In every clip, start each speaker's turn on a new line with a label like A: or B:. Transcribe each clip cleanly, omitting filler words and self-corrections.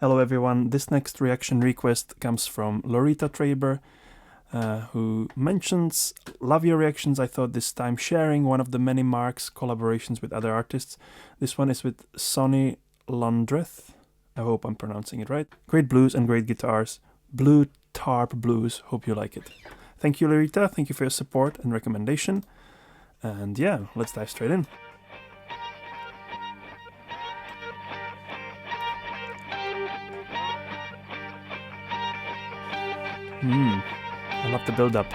A: Hello everyone, this next reaction request comes from Lorita Traber, who mentions, love your reactions, I thought this time sharing one of the many Mark's collaborations with other artists. This one is with Sonny Landreth, I hope I'm pronouncing it right. Great blues and great guitars, blue tarp blues, hope you like it. Thank you Lorita, thank you for your support and recommendation, and yeah, let's dive straight in. I love the build-up.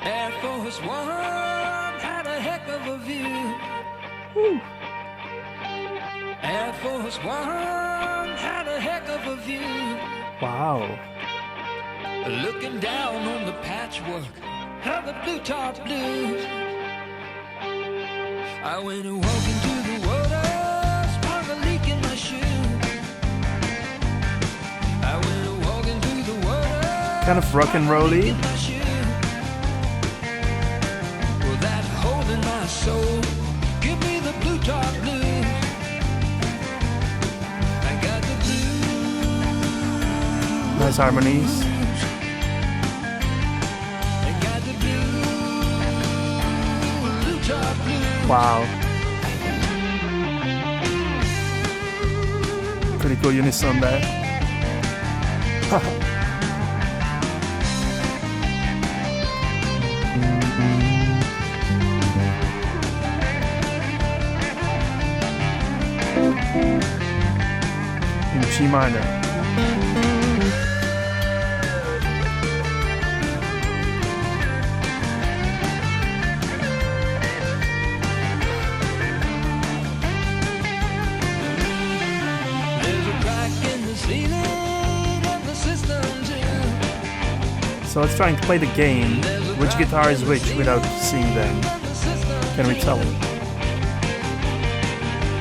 B: Air Force One had a heck of a view.
A: Woo.
B: Air Force One had a heck of a view.
A: Wow.
B: Looking down on the patchwork of the blue tarp blues. I went and walked into the water, sprung a leak in my shoe. I went and walked into the water.
A: Kind of rock and rolly.
B: Well, that hole in my soul, give me the blue tarp blues. I got the blues.
A: Nice harmonies.
B: I got the blue tarp blues.
A: Wow. Pretty cool unison there. In G minor.
B: There's a crack in the ceiling and the system too.
A: So let's try and play the game. Which guitar is which without seeing them? Can we tell?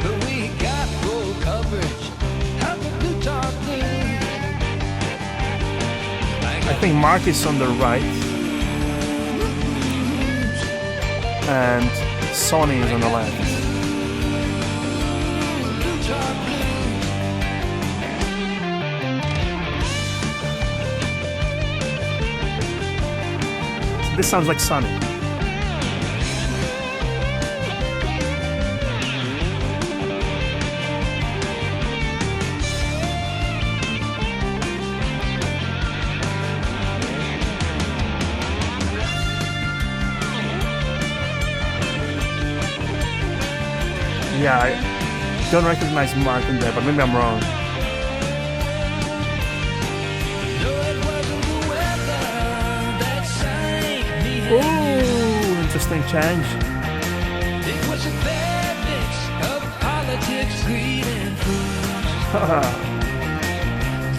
B: But we got full coverage of the blue tarp blues.
A: I think Mark is on the right. And Sonny is on the left.
B: Blue tarp blues.
A: This sounds like Sonny. Yeah, I don't recognize Mark in there, but maybe I'm wrong.
B: No, it wasn't the weather that sank me.
A: Ooh, interesting change.
B: It was a bad mix of politics, greed, and food.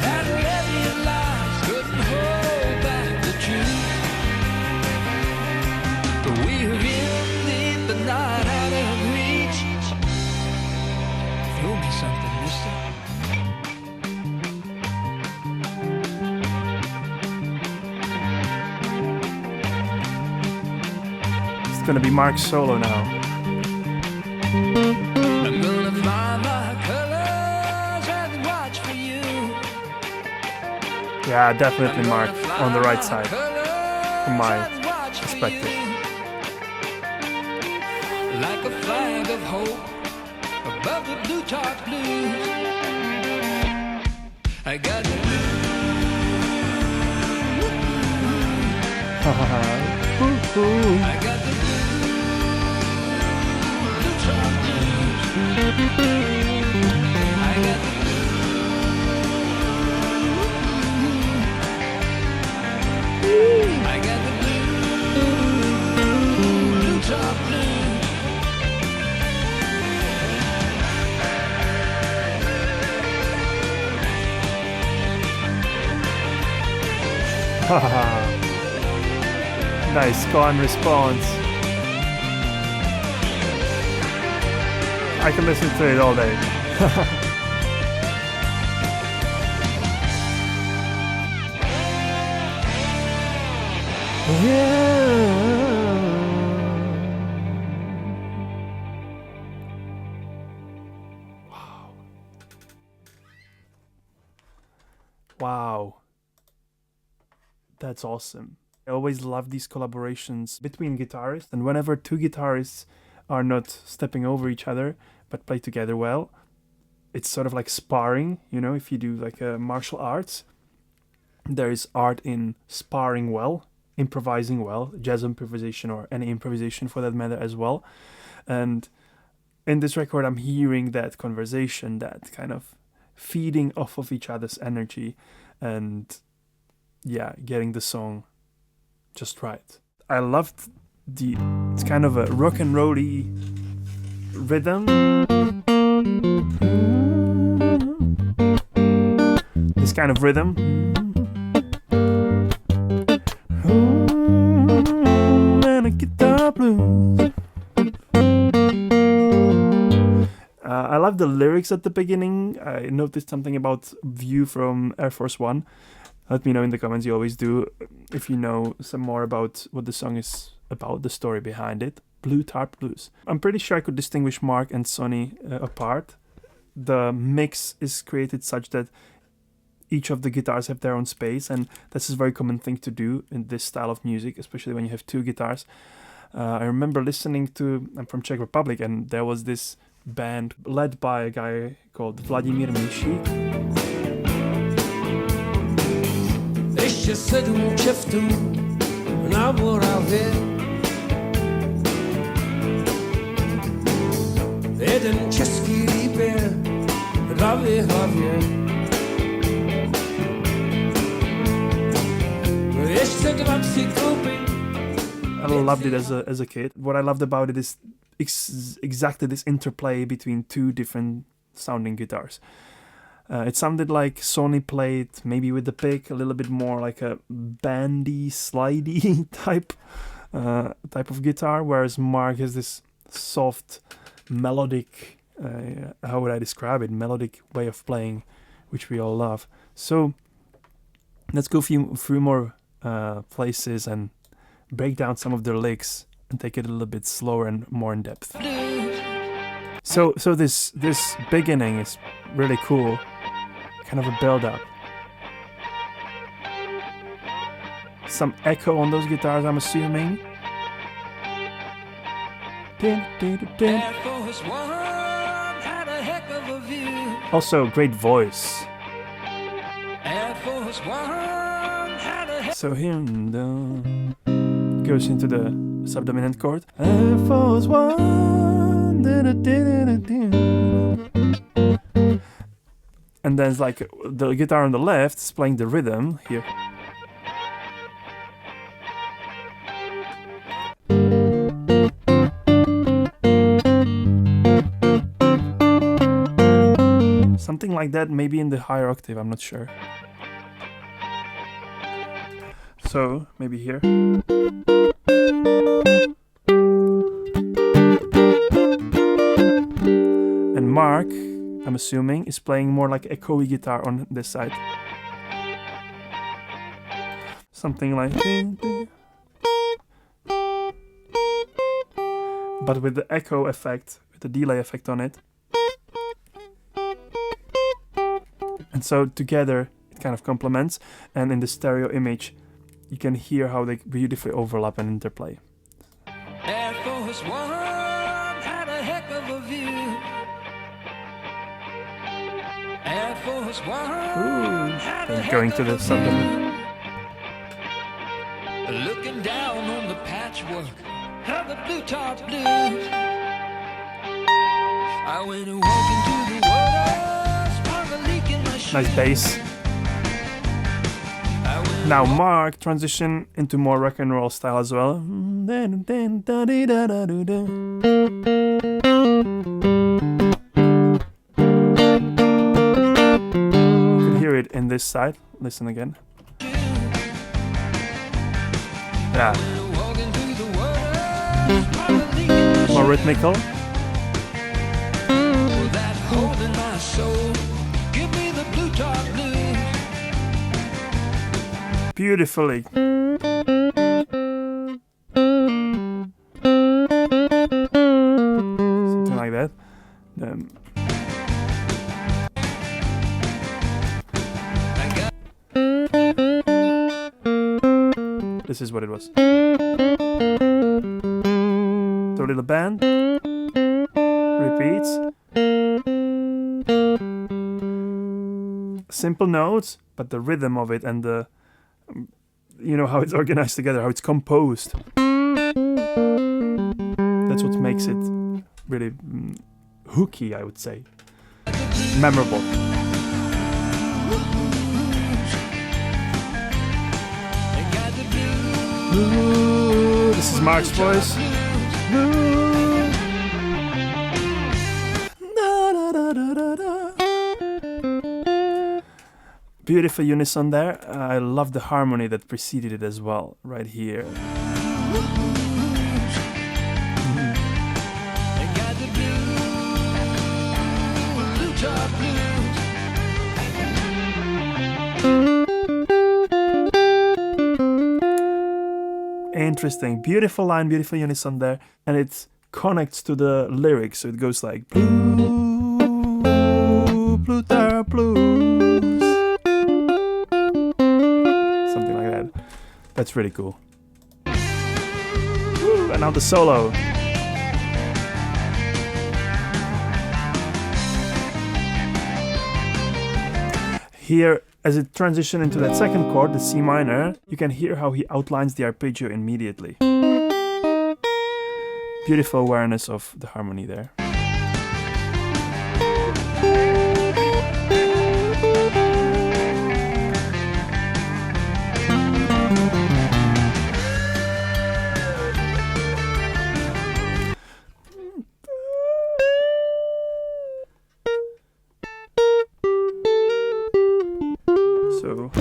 B: That levy of lies couldn't hold back the truth. But we were in the night out of reach. Throw me something, mister.
A: It's gonna be Mark's solo now.
B: I'm gonna find my colors and watch for you.
A: Yeah, definitely Mark
B: I'm gonna
A: on the
B: find
A: right
B: my
A: side.
B: colors
A: From my
B: and watch for
A: perspective.
B: you. Like a flag of hope above the blue tarp blues. I got the blue. I got the blue tarp blues. I got the I got the blue tarp blues.
A: Nice call and response. I can listen to it all day. Wow. That's awesome. I always love these collaborations between guitarists, and whenever two guitarists are not stepping over each other but play together well, it's sort of like sparring, you know, if you do like martial arts. There is art in sparring well, improvising well, jazz improvisation or any improvisation for that matter as well. And in this record, I'm hearing that conversation, that kind of feeding off of each other's energy and, yeah, getting the song just right. I loved it's kind of a rock and rolly rhythm. This kind of rhythm. And a guitar blues. I love the lyrics at the beginning. I noticed something about View from Air Force One. Let me know in the comments, you always do, if you know some more about what the song is about, the story behind it. Blue Tarp Blues. I'm pretty sure I could distinguish Mark and Sonny apart. The mix is created such that each of the guitars have their own space, and this is a very common thing to do in this style of music, especially when you have two guitars. I remember listening to, I'm from Czech Republic, and there was this band led by a guy called Vladimír Míšík.
C: Ještě 7 kšeftů na Moravě, jeden český líbě, 2 v hlavě. Ještě 2, 3 koupím.
A: I loved it as a kid. What I loved about it is exactly this interplay between two different sounding guitars. It sounded like Sonny played maybe with the pick a little bit more like a bandy, slidey type of guitar, whereas Mark has this soft, melodic, how would I describe it? Melodic way of playing, which we all love. So let's go through more places and break down some of their licks and take it a little bit slower and more in depth. So this beginning is really cool. Kind of a build-up. Some echo on those guitars, I'm assuming. Also, great voice. So here goes into the subdominant chord. Air Force One. And then it's like the guitar on the left is playing the rhythm here. Something like that, maybe in the higher octave, I'm not sure. So, maybe here. And Mark, I'm assuming, is playing more like echoey guitar on this side. Something like... But with the echo effect, with the delay effect on it. And so together, it kind of complements. And in the stereo image, you can hear how they beautifully overlap and interplay.
B: Air Force One had a heck of a view. Air Force One had a heck
A: going to the
B: of a
A: subdominant.
B: view. Looking down on the patchwork of the blue tarp blues. I went walking to the water, sprung a leak in my shoe.
A: Nice bass. Now Mark transition into more rock and roll style as well. You can hear it in this side. Listen again. Yeah. More rhythmical.
B: That hole in my soul, give me the blue tarp blues.
A: Beautifully. Something like that. this is what it was. So little bend, repeats. Simple notes, but the rhythm of it and the, you know, how it's organized together, how it's composed. That's what makes it really hooky, I would say. Memorable. This is Mark's voice. Beautiful unison there. I love the harmony that preceded it as well, right here. Interesting. Beautiful line, beautiful unison there. And it connects to the lyrics, so it goes like blue, blue tarp blues. Something like that. That's really cool. Woo, and now the solo. Here, as it transitions into that second chord, the C minor, you can hear how he outlines the arpeggio immediately. Beautiful awareness of the harmony there. So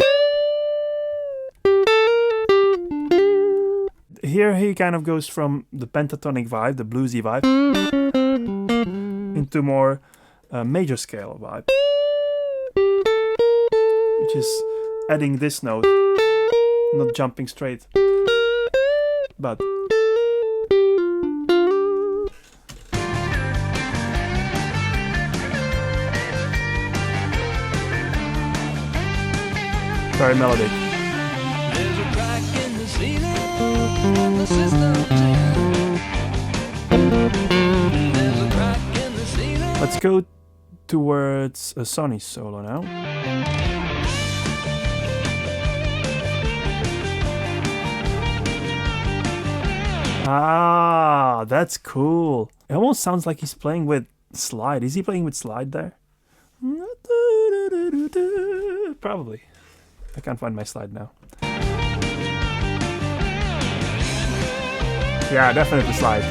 A: here he kind of goes from the pentatonic vibe, the bluesy vibe, into more major scale vibe, which is adding this note, not jumping straight, but very melodic.
B: There's a crack in the ceiling, the system There's a crack in the ceiling.
A: Let's go towards a Sonny solo now. Ah, that's cool. It almost sounds like he's playing with slide. Is he playing with slide there? Probably. I can't find my slide now. Yeah, definitely slide.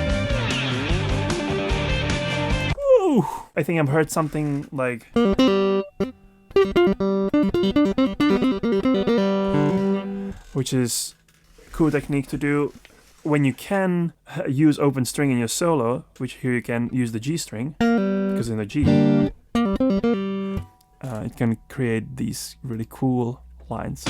A: Woo! I think I've heard something like... which is a cool technique to do when you can use open string in your solo, which here you can use the G string, because in the G, it can create these really cool lines.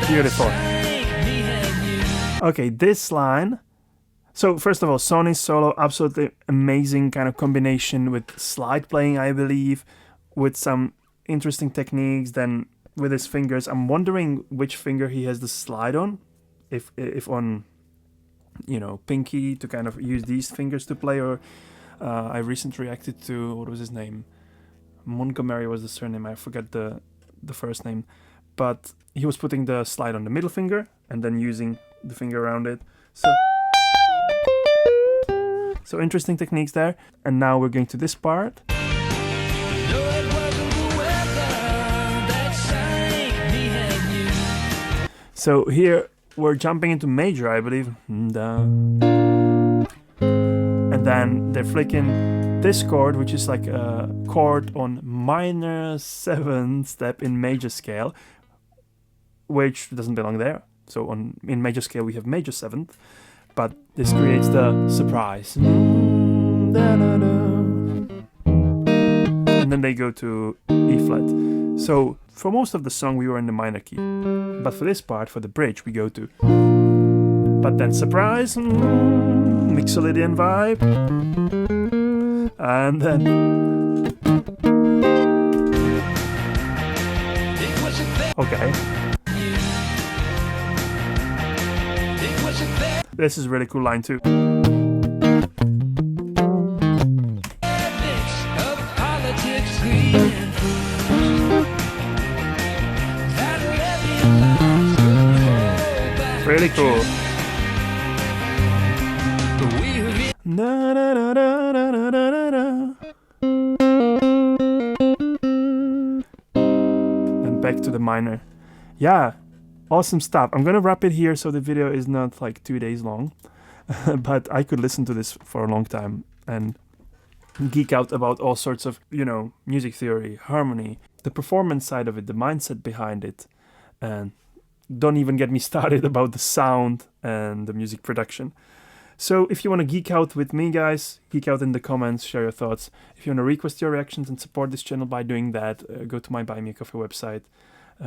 A: Beautiful. Okay, this line. So first of all, Sonny's solo, absolutely amazing kind of combination with slide playing, I believe, with some interesting techniques. Then with his fingers, I'm wondering which finger he has the slide on. If on, you know, pinky to kind of use these fingers to play, or I recently reacted to, what was his name? Montgomery was the surname. I forgot the first name. But he was putting the slide on the middle finger and then using the finger around it. So interesting techniques there. And now we're going to this part. So here we're jumping into major, I believe. And then they're flicking this chord, which is like a chord on minor 7 step in major scale, which doesn't belong there. So in major scale we have major 7th, but this creates the surprise. And then they go to E flat. So for most of the song we were in the minor key, but for this part, for the bridge, we go to. But then surprise, Mixolydian vibe, and then. Okay. This is a really cool line too. Really cool. Na, na, na, na, na, na, na, na. And back to the minor. Yeah, awesome stuff. I'm gonna wrap it here so the video is not like 2 days long. But I could listen to this for a long time and geek out about all sorts of, music theory, harmony, the performance side of it, the mindset behind it, and don't even get me started about the sound and the music production. So if you want to geek out with me, guys, geek out in the comments, share your thoughts. If you want to request your reactions and support this channel by doing that, go to my Buy Me a Coffee website,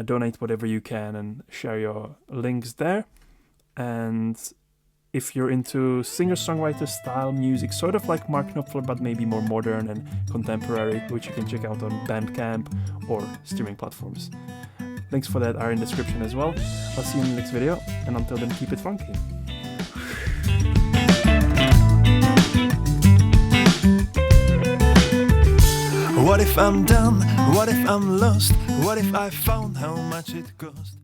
A: donate whatever you can and share your links there. And if you're into singer-songwriter style music, sort of like Mark Knopfler, but maybe more modern and contemporary, which you can check out on Bandcamp or streaming platforms. Links for that are in the description as well. I'll see you in the next video, and until then, keep it funky.
D: What if I'm done? What if I'm lost? What if I found how much it cost?